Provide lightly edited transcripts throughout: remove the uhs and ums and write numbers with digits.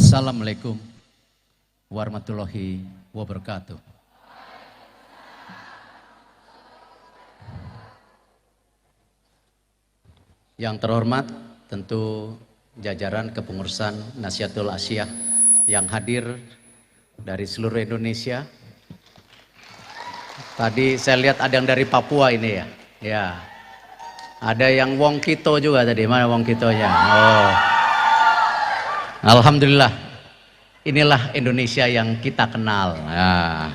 Assalamualaikum warahmatullahi wabarakatuh. Yang terhormat tentu jajaran kepengurusan Nahdlatul Asyiyah yang hadir dari seluruh Indonesia. Tadi saya lihat ada yang dari Papua ini ya. Ya. Ada yang Wong Kito juga tadi. Mana Wong Kitonya? Oh. Alhamdulillah. Inilah Indonesia yang kita kenal. Nah.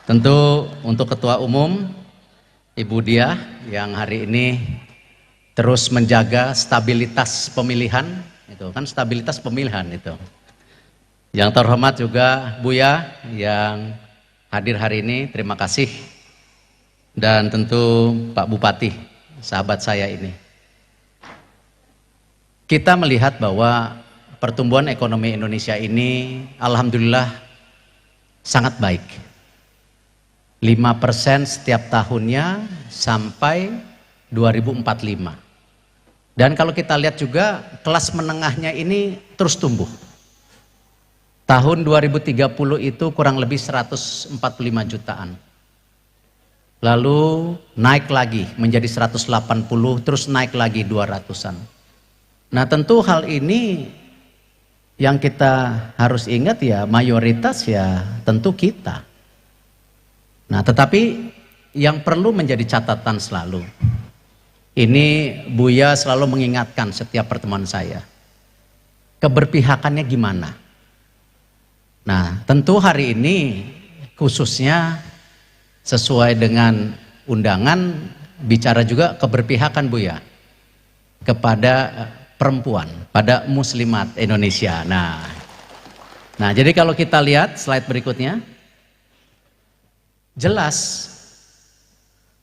Tentu untuk Ketua Umum Ibu Diah yang hari ini terus menjaga stabilitas pemilihan, itu kan stabilitas pemilihan itu. Yang terhormat juga Buya yang hadir hari ini, terima kasih. Dan tentu Pak Bupati, sahabat saya ini. Kita melihat bahwa pertumbuhan ekonomi Indonesia ini alhamdulillah sangat baik. 5% setiap tahunnya sampai 2045. Dan kalau kita lihat juga kelas menengahnya ini terus tumbuh. Tahun 2030 itu kurang lebih 145 jutaan. Lalu naik lagi menjadi 180, terus naik lagi 200-an. Nah tentu hal ini yang kita harus ingat ya, mayoritas ya tentu kita. Nah tetapi yang perlu menjadi catatan selalu, ini Buya selalu mengingatkan setiap pertemuan saya, keberpihakannya gimana. Nah tentu hari ini khususnya sesuai dengan undangan bicara juga keberpihakan Buya kepada perempuan, pada muslimat Indonesia. Nah jadi kalau kita lihat slide berikutnya, jelas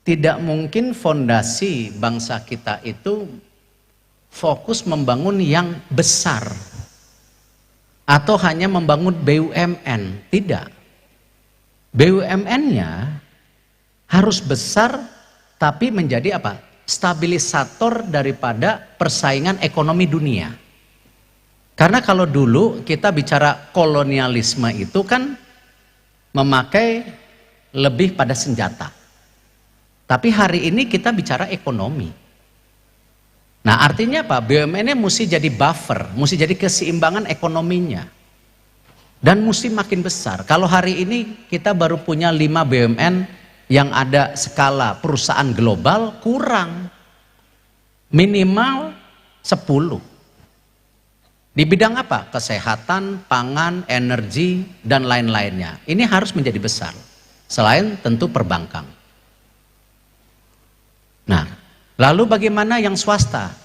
tidak mungkin fondasi bangsa kita itu fokus membangun yang besar atau hanya membangun BUMN. Tidak. BUMN-nya harus besar tapi menjadi apa? Stabilisator daripada persaingan ekonomi dunia. Karena kalau dulu kita bicara kolonialisme itu kan memakai lebih pada senjata. Tapi hari ini kita bicara ekonomi. Nah artinya apa? BUMN-nya mesti jadi buffer, mesti jadi keseimbangan ekonominya. Dan mesti makin besar. Kalau hari ini kita baru punya 5 BUMN yang ada skala perusahaan global, kurang. Minimal 10. Di bidang apa? Kesehatan, pangan, energi, dan lain-lainnya. Ini harus menjadi besar. Selain tentu perbankan. Nah, lalu bagaimana yang swasta?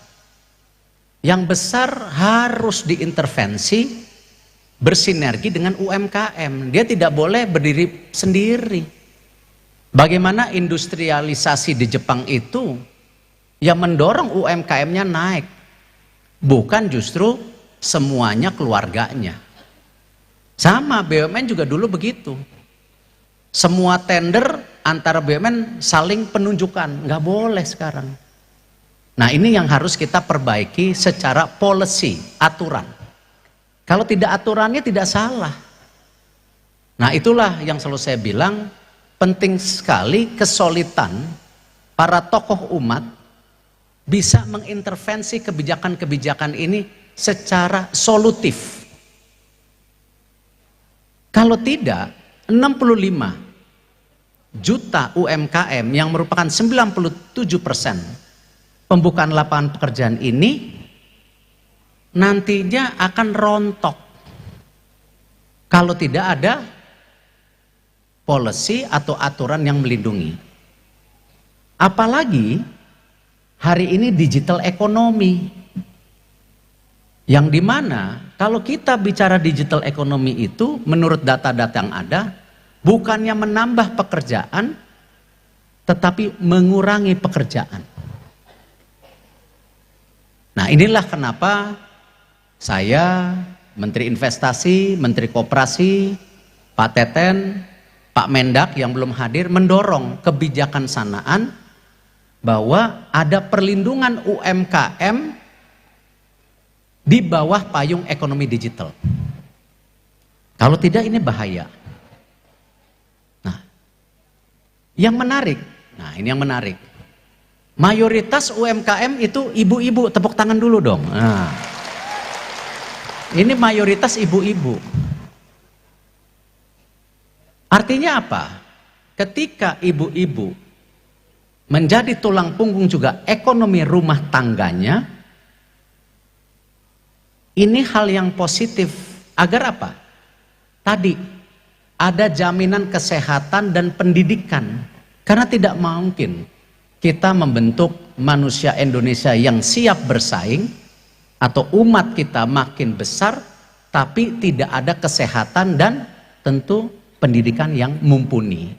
Yang besar harus diintervensi, bersinergi dengan UMKM. Dia tidak boleh berdiri sendiri. Bagaimana industrialisasi di Jepang itu yang mendorong UMKM-nya naik, bukan justru semuanya keluarganya. Sama BUMN juga dulu begitu. Semua tender antara BUMN saling penunjukan, nggak boleh sekarang. Nah ini yang harus kita perbaiki secara policy, aturan. Kalau tidak aturannya tidak salah. Nah itulah yang selalu saya bilang, penting sekali kesulitan para tokoh umat bisa mengintervensi kebijakan-kebijakan ini secara solutif. Kalau tidak, 65 juta UMKM yang merupakan 97% pembukaan lapangan pekerjaan ini nantinya akan rontok kalau tidak ada policy atau aturan yang melindungi. Apalagi hari ini digital ekonomi, yang dimana kalau kita bicara digital ekonomi itu menurut data-data yang ada bukannya menambah pekerjaan tetapi mengurangi pekerjaan. Nah inilah kenapa saya, Menteri Investasi, Menteri Koperasi, Pak Teten, Pak Mendak yang belum hadir mendorong kebijakan sanaan bahwa ada perlindungan UMKM di bawah payung ekonomi digital. Kalau tidak ini bahaya. Nah, yang menarik, nah ini yang menarik. Mayoritas UMKM itu ibu-ibu, tepuk tangan dulu dong. Nah, ini mayoritas ibu-ibu. Artinya apa? Ketika ibu-ibu menjadi tulang punggung juga ekonomi rumah tangganya, ini hal yang positif. Agar apa? Tadi ada jaminan kesehatan dan pendidikan. Karena tidak mungkin kita membentuk manusia Indonesia yang siap bersaing atau umat kita makin besar tapi tidak ada kesehatan dan tentu pendidikan yang mumpuni.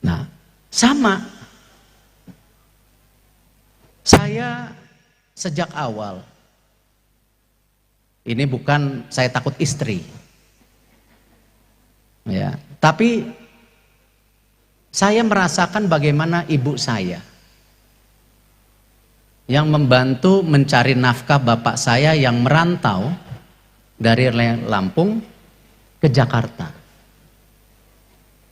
Nah, sama. Saya sejak awal, ini bukan saya takut istri, ya, tapi saya merasakan bagaimana ibu saya yang membantu mencari nafkah bapak saya yang merantau dari Lampung ke Jakarta.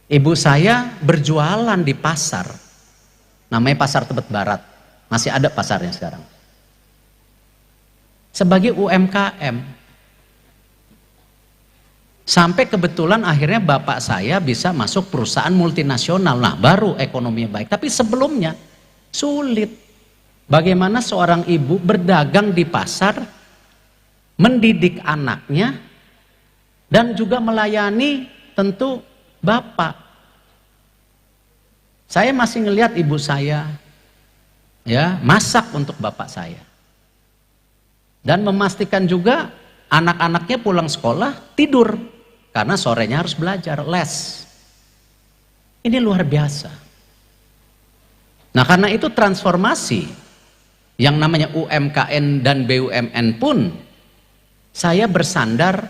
Ibu saya berjualan di pasar, namanya Pasar Tebet Barat, masih ada pasarnya sekarang. Sebagai UMKM, sampai kebetulan akhirnya bapak saya bisa masuk perusahaan multinasional. Nah, baru ekonominya baik. Tapi sebelumnya sulit. Bagaimana seorang ibu berdagang di pasar, mendidik anaknya, dan juga melayani tentu bapak. Saya masih ngelihat ibu saya ya masak untuk bapak saya. Dan memastikan juga anak-anaknya pulang sekolah tidur karena sorenya harus belajar les. Ini luar biasa. Nah, karena itu transformasi yang namanya UMKM dan BUMN pun saya bersandar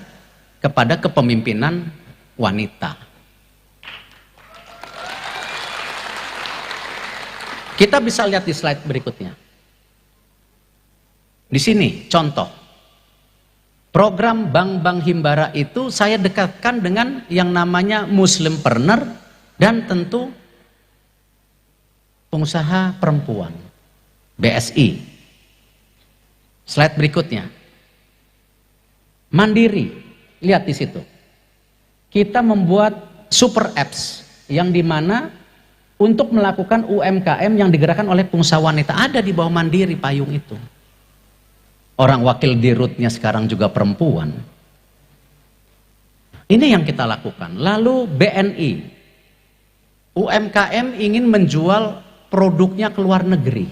kepada kepemimpinan wanita. Kita bisa lihat di slide berikutnya. Di sini contoh program Bank Himbara itu saya dekatkan dengan yang namanya Muslimpreneur dan tentu pengusaha perempuan BSI. Slide berikutnya. Mandiri, lihat di situ. Kita membuat super apps yang dimana untuk melakukan UMKM yang digerakkan oleh pengusaha wanita ada di bawah Mandiri payung itu. Orang wakil dirutnya sekarang juga perempuan. Ini yang kita lakukan. Lalu BNI, UMKM ingin menjual produknya ke luar negeri.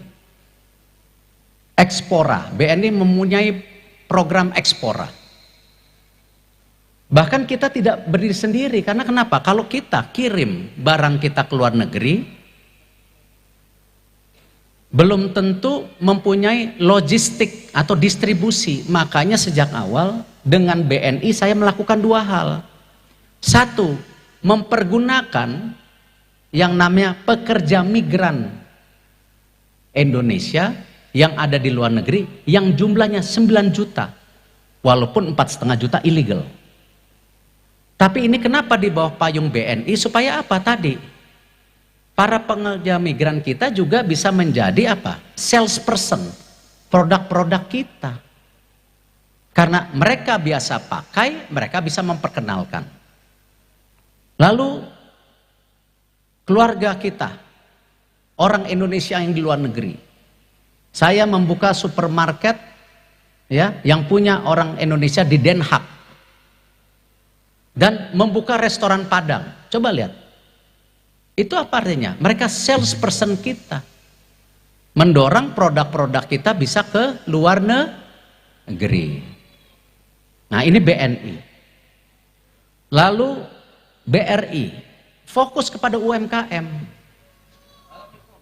Ekspora, BNI mempunyai program Ekspora. Bahkan kita tidak berdiri sendiri, karena kenapa? Kalau kita kirim barang kita ke luar negeri, belum tentu mempunyai logistik atau distribusi. Makanya sejak awal dengan BNI saya melakukan dua hal. Satu, mempergunakan yang namanya pekerja migran Indonesia yang ada di luar negeri yang jumlahnya 9 juta walaupun 4,5 juta illegal. Tapi ini kenapa di bawah payung BNI? Supaya apa tadi? Para pekerja migran kita juga bisa menjadi apa? Salesperson produk-produk kita. Karena mereka biasa pakai, mereka bisa memperkenalkan. Lalu keluarga kita, orang Indonesia yang di luar negeri. Saya membuka supermarket ya yang punya orang Indonesia di Den Haag. Dan membuka restoran Padang. Coba lihat. Itu apa artinya? Mereka salesperson kita. Mendorong produk-produk kita bisa ke luar negeri. Nah, ini BNI. Lalu BRI, fokus kepada UMKM.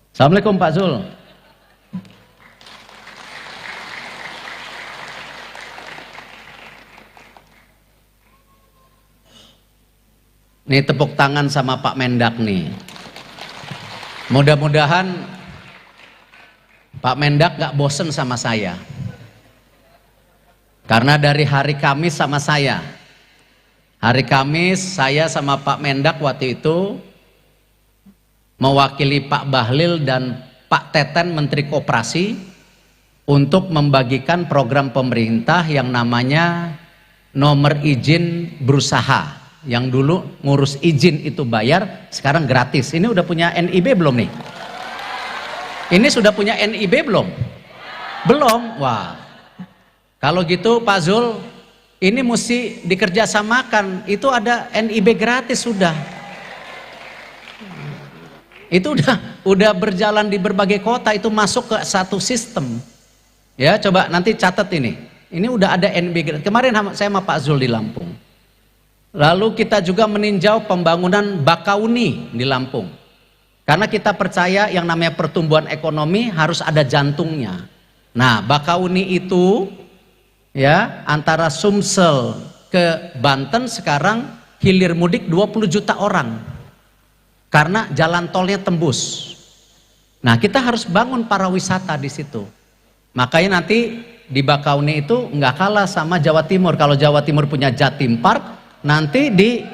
Assalamualaikum Pak Zul. Nih tepuk tangan sama Pak Mendak nih. Mudah-mudahan Pak Mendak gak bosen sama saya. Karena dari hari Kamis sama saya, hari Kamis saya sama Pak Mendak waktu itu mewakili Pak Bahlil dan Pak Teten Menteri Koperasi untuk membagikan program pemerintah yang namanya nomor izin berusaha. Yang dulu ngurus izin itu bayar, sekarang gratis. Ini udah punya NIB belum nih? Ini sudah punya NIB belum? Belum? Wah, kalau gitu Pak Zul, ini mesti dikerjasamakan. Itu ada NIB gratis sudah. Itu udah berjalan di berbagai kota, itu masuk ke satu sistem. Ya, coba nanti catat ini. Ini udah ada NIB gratis. Kemarin saya sama Pak Zul di Lampung. Lalu kita juga meninjau pembangunan Bakauni di Lampung. Karena kita percaya yang namanya pertumbuhan ekonomi harus ada jantungnya. Nah, Bakauni itu ya antara Sumsel ke Banten sekarang hilir mudik 20 juta orang. Karena jalan tolnya tembus. Nah, kita harus bangun para wisata di situ. Makanya nanti di Bakauni itu nggak kalah sama Jawa Timur. Kalau Jawa Timur punya Jatim Park, nanti di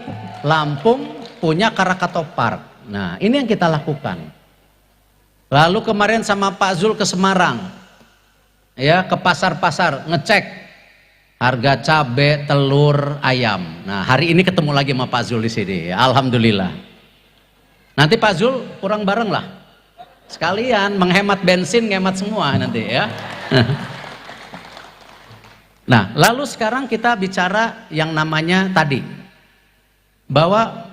Lampung punya Krakatau Park. Nah, ini yang kita lakukan. Lalu kemarin sama Pak Zul ke Semarang, ya, ke pasar-pasar ngecek harga cabai, telur, ayam. Nah, hari ini ketemu lagi sama Pak Zul di sini. Alhamdulillah. Nanti Pak Zul kurang bareng lah. Sekalian menghemat bensin, ngemat semua nanti ya. Nah, lalu sekarang kita bicara yang namanya tadi, bahwa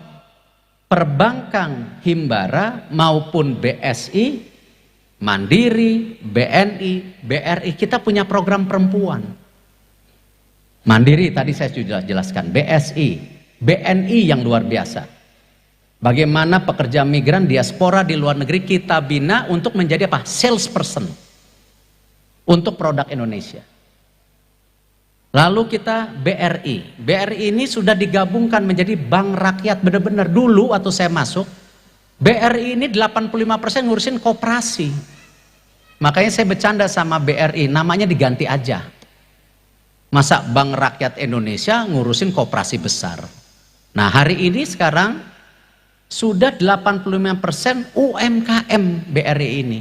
perbankan Himbara maupun BSI, Mandiri, BNI, BRI, kita punya program perempuan. Mandiri tadi saya sudah jelaskan, BSI, BNI yang luar biasa. Bagaimana pekerja migran diaspora di luar negeri kita bina untuk menjadi apa? Salesperson untuk produk Indonesia. Lalu kita BRI. BRI ini sudah digabungkan menjadi bank rakyat benar-benar. Dulu waktu saya masuk, BRI ini 85% ngurusin koperasi. Makanya saya bercanda sama BRI, namanya diganti aja. Masa Bank Rakyat Indonesia ngurusin koperasi besar. Nah, hari ini sekarang sudah 85% UMKM BRI ini.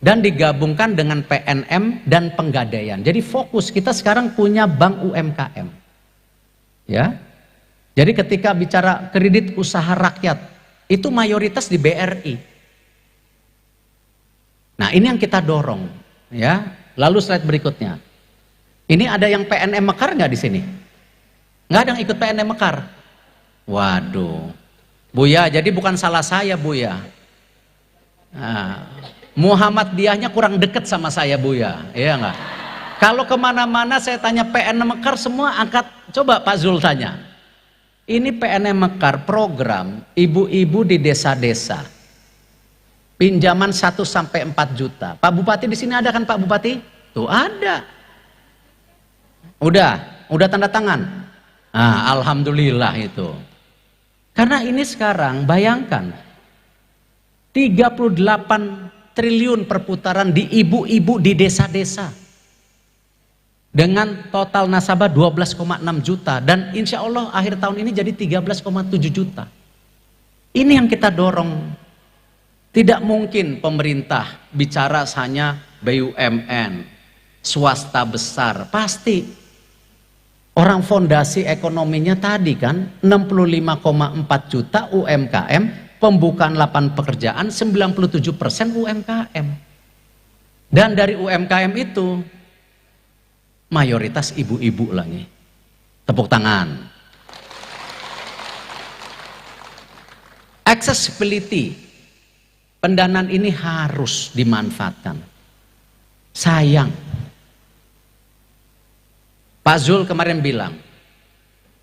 Dan digabungkan dengan PNM dan Penggadaian. Jadi fokus kita sekarang punya bank UMKM. Ya. Jadi ketika bicara kredit usaha rakyat, itu mayoritas di BRI. Nah, ini yang kita dorong, ya. Lalu slide berikutnya. Ini ada yang PNM Mekar nggak di sini? Nggak ada yang ikut PNM Mekar. Waduh. Buya, jadi bukan salah saya, Buya. Nah, Muhammadiyahnya kurang deket sama saya, Buya, ya enggak? Kalau kemana-mana saya tanya PNM Mekar, semua angkat. Coba Pak Zul tanya. Ini PNM Mekar program ibu-ibu di desa-desa, pinjaman 1 sampai 4 juta. Pak Bupati di sini ada kan, Pak Bupati? Tuh ada. Udah tanda tangan. Nah, alhamdulillah itu. Karena ini sekarang bayangkan 38 triliun perputaran di ibu-ibu di desa-desa dengan total nasabah 12,6 juta dan insya Allah akhir tahun ini jadi 13,7 juta. Ini yang kita dorong. Tidak mungkin pemerintah bicara hanya BUMN, swasta besar, pasti orang fondasi ekonominya tadi kan 65,4 juta UMKM, pembukaan lapangan pekerjaan 97% UMKM. Dan dari UMKM itu mayoritas ibu-ibu lagi. Tepuk tangan. Accessibility, pendanaan ini harus dimanfaatkan. Sayang, Pak Zul kemarin bilang,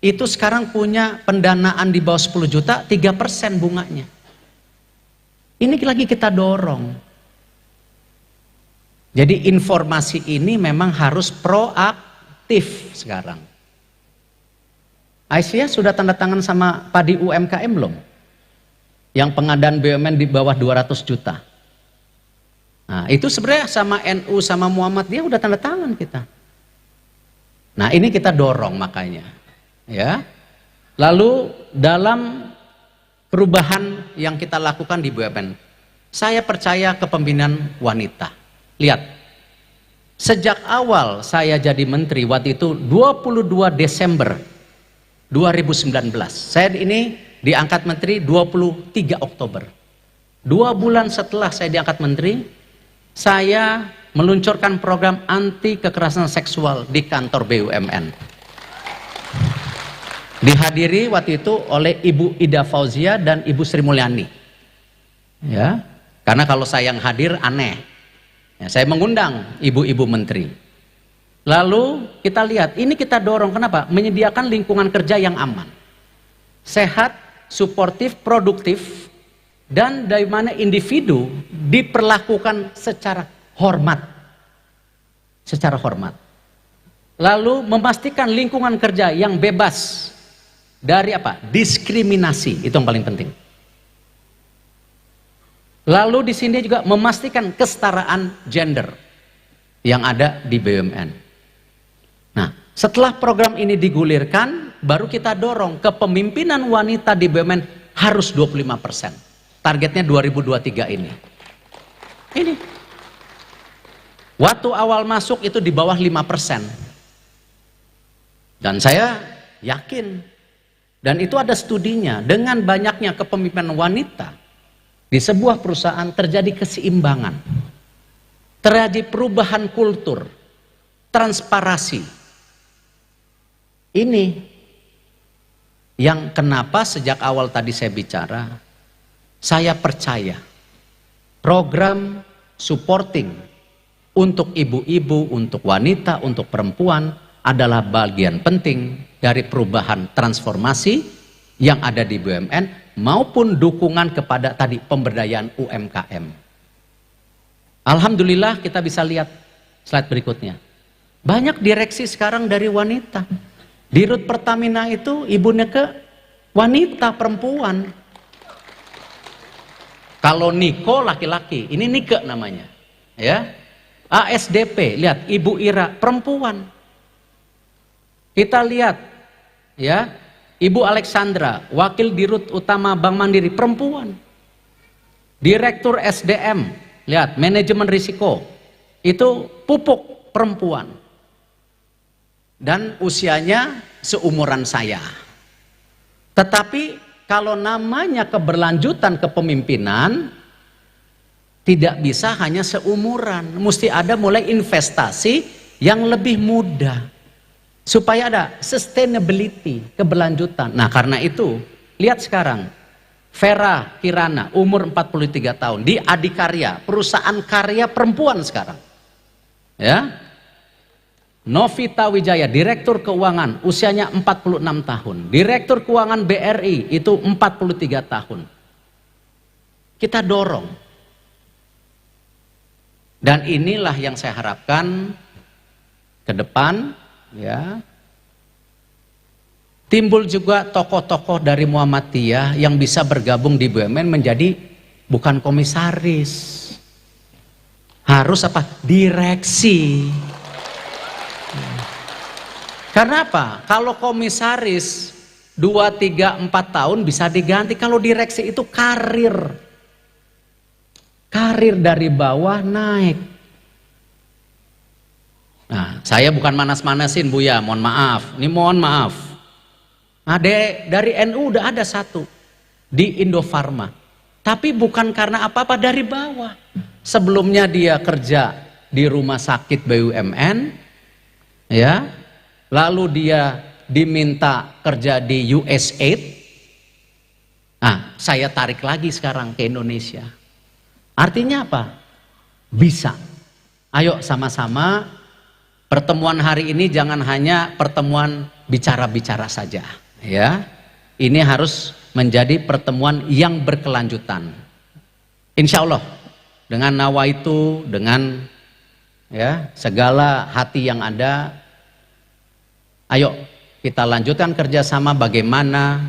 itu sekarang punya pendanaan di bawah 10 juta, 3% bunganya. Ini lagi kita dorong. Jadi informasi ini memang harus proaktif sekarang. Aisyah sudah tanda tangan sama Padi UMKM belum? Yang pengadaan BUMN di bawah 200 juta. Nah, itu sebenarnya sama NU sama Muhammadiyah udah tanda tangan kita. Nah, ini kita dorong makanya. Ya. Lalu dalam perubahan yang kita lakukan di BUMN, saya percaya kepemimpinan wanita. Lihat, sejak awal saya jadi menteri waktu itu 22 Desember 2019. Saya ini diangkat menteri 23 Oktober. 2 bulan setelah saya diangkat menteri, saya meluncurkan program anti kekerasan seksual di kantor BUMN. Dihadiri waktu itu oleh Ibu Ida Fauzia dan Ibu Sri Mulyani. Ya, karena kalau saya yang hadir aneh. Ya, saya mengundang ibu-ibu menteri. Lalu kita lihat, ini kita dorong, kenapa? Menyediakan lingkungan kerja yang aman, sehat, suportif, produktif, dan dari mana individu diperlakukan secara hormat. Secara hormat. Lalu memastikan lingkungan kerja yang bebas dari apa? Diskriminasi, itu yang paling penting. Lalu di sini juga memastikan kesetaraan gender yang ada di BUMN. Nah, setelah program ini digulirkan, baru kita dorong kepemimpinan wanita di BUMN harus 25%. Targetnya 2023 ini. Ini. Waktu awal masuk itu di bawah 5%. Dan saya yakin, dan itu ada studinya, dengan banyaknya kepemimpinan wanita di sebuah perusahaan terjadi keseimbangan, terjadi perubahan kultur, transparansi. Ini yang kenapa sejak awal tadi saya bicara, saya percaya program supporting untuk ibu-ibu, untuk wanita, untuk perempuan adalah bagian penting dari perubahan transformasi yang ada di BUMN maupun dukungan kepada tadi pemberdayaan UMKM. Alhamdulillah kita bisa lihat slide berikutnya. Banyak direksi sekarang dari wanita. Di Rut Pertamina itu ibunya ke wanita, perempuan. Kalau Niko laki-laki, ini Nike namanya. Ya. ASDP, lihat Ibu Ira perempuan. Kita lihat ya, Ibu Alexandra, Wakil Dirut Utama Bank Mandiri, perempuan. Direktur SDM, lihat manajemen risiko, itu Pupuk, perempuan. Dan usianya seumuran saya. Tetapi kalau namanya keberlanjutan kepemimpinan, tidak bisa hanya seumuran, mesti ada mulai investasi yang lebih muda. Supaya ada sustainability, keberlanjutan. Nah karena itu, lihat sekarang, Vera Kirana, umur 43 tahun, di Adikarya, perusahaan karya perempuan sekarang. Ya, Novita Wijaya, Direktur Keuangan, usianya 46 tahun. Direktur Keuangan BRI, itu 43 tahun. Kita dorong. Dan inilah yang saya harapkan ke depan, ya, timbul juga tokoh-tokoh dari Muhammadiyah yang bisa bergabung di BUMN menjadi bukan komisaris, harus apa? Direksi. Karena apa? Kalau komisaris 2, 3, 4 tahun bisa diganti, kalau direksi itu karir dari bawah naik. Nah, saya bukan manas-manasin Buya, mohon maaf. Ini mohon maaf. Nah, dari NU udah ada satu di Indofarma. Tapi bukan karena apa-apa, dari bawah. Sebelumnya dia kerja di rumah sakit BUMN, ya. Lalu dia diminta kerja di USAID. Nah, saya tarik lagi sekarang ke Indonesia. Artinya apa? Bisa. Ayo sama-sama. Pertemuan hari ini jangan hanya pertemuan bicara-bicara saja, ya. Ini harus menjadi pertemuan yang berkelanjutan. Insya Allah dengan nawaitu, dengan ya segala hati yang ada, ayo kita lanjutkan kerjasama bagaimana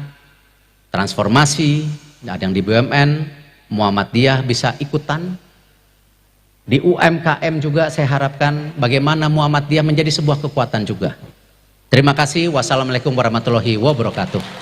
transformasi. Ada yang di BUMN, Muhammadiyah bisa ikutan. Di UMKM juga saya harapkan bagaimana Muhammadiyah menjadi sebuah kekuatan juga. Terima kasih. Wassalamualaikum warahmatullahi wabarakatuh.